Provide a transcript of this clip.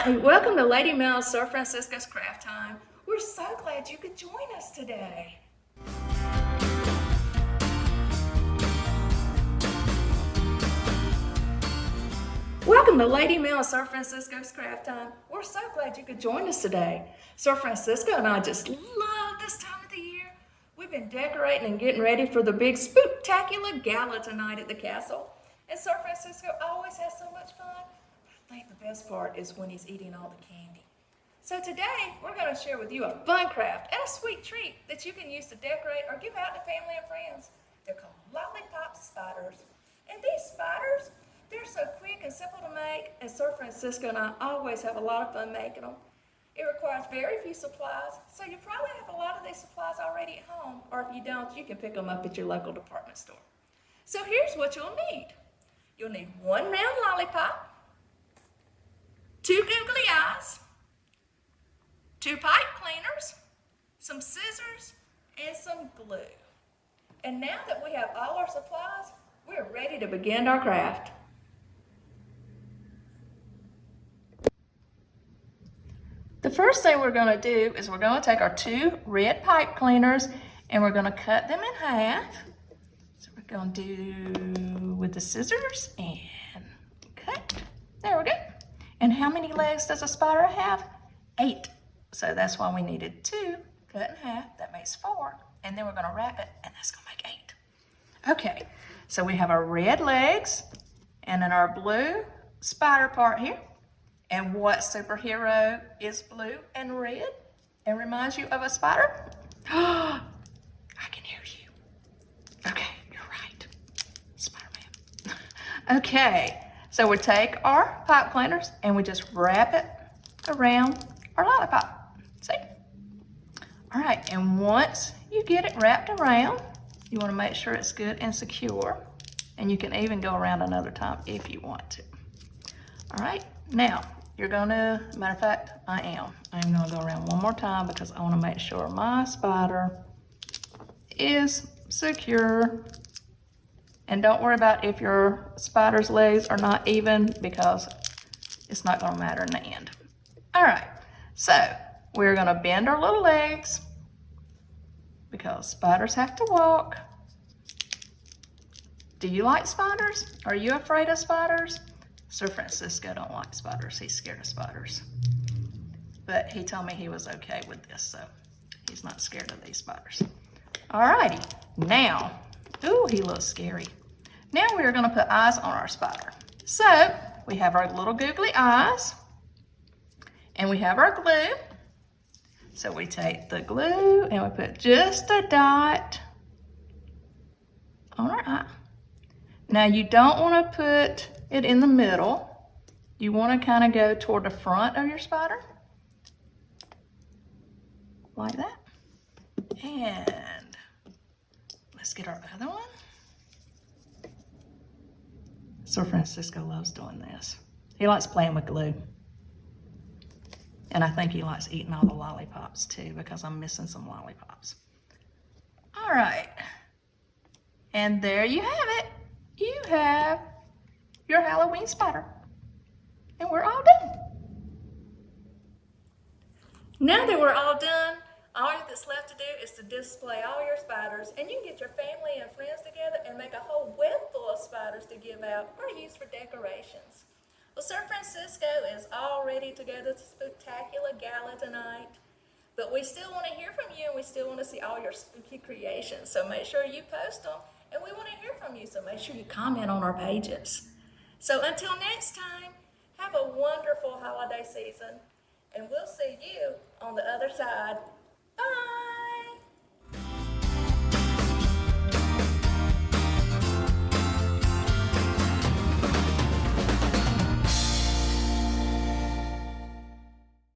Hi, welcome to Lady Mel's San Francisco's Craft Time. We're so glad you could join us today. Welcome to Lady Mel's San Francisco's Craft Time. We're so glad you could join us today. San Francisco and I just love this time of the year. We've been decorating and getting ready for the big spooktacular gala tonight at the castle. And San Francisco always has so much fun. I think the best part is when he's eating all the candy. So today, we're going to share with you a fun craft and a sweet treat that you can use to decorate or give out to family and friends. They're called lollipop spiders. And these spiders, they're so quick and simple to make, and San Francisco and I always have a lot of fun making them. It requires very few supplies, so you probably have a lot of these supplies already at home, or if you don't, you can pick them up at your local department store. So here's what you'll need. You'll need one round lollipop, 2 googly eyes, 2 pipe cleaners, some scissors, and some glue. And now that we have all our supplies, we're ready to begin our craft. The first thing we're going to do is we're going to take our 2 red pipe cleaners and we're going to cut them in half. So we're going to do with the scissors and cut. There we go. And how many legs does a spider have? 8. So that's why we needed 2 cut in half. That makes 4. And then we're going to wrap it, and that's going to make 8. Okay, so we have our red legs, and then our blue spider part here. And what superhero is blue and red and reminds you of a spider? I can hear you. Okay, you're right. Spider-Man. Okay. So we take our pipe cleaners and we just wrap it around our lollipop. See? All right, and once you get it wrapped around, you want to make sure it's good and secure. And you can even go around another time if you want to. All right, now you're gonna, matter of fact, I'm gonna go around one more time because I want to make sure my spider is secure. And don't worry about if your spider's legs are not even because it's not going to matter in the end. All right, so we're going to bend our little legs because spiders have to walk. Do you like spiders? Are you afraid of spiders? San Francisco don't like spiders. He's scared of spiders. But he told me he was okay with this, so he's not scared of these spiders. All righty, now, ooh, he looks scary. Now we're going to put eyes on our spider. So we have our little googly eyes and we have our glue. So we take the glue and we put just a dot on our eye. Now you don't want to put it in the middle. You want to kind of go toward the front of your spider. Like that. And let's get our other one. San Francisco loves doing this. He likes playing with glue. And I think he likes eating all the lollipops too because I'm missing some lollipops. All right. And there you have it. You have your Halloween spider. And we're all done. Now that we're all done, all that's left to do is to display all your spiders, and you can get your family and friends together and make a whole web full of spiders to give out or use for decorations. Well, San Francisco is all ready to go to the spectacular gala tonight, but we still want to hear from you and we still want to see all your spooky creations. So make sure you post them, and we want to hear from you, so make sure you comment on our pages. So until next time, have a wonderful holiday season, and we'll see you on the other side. Bye!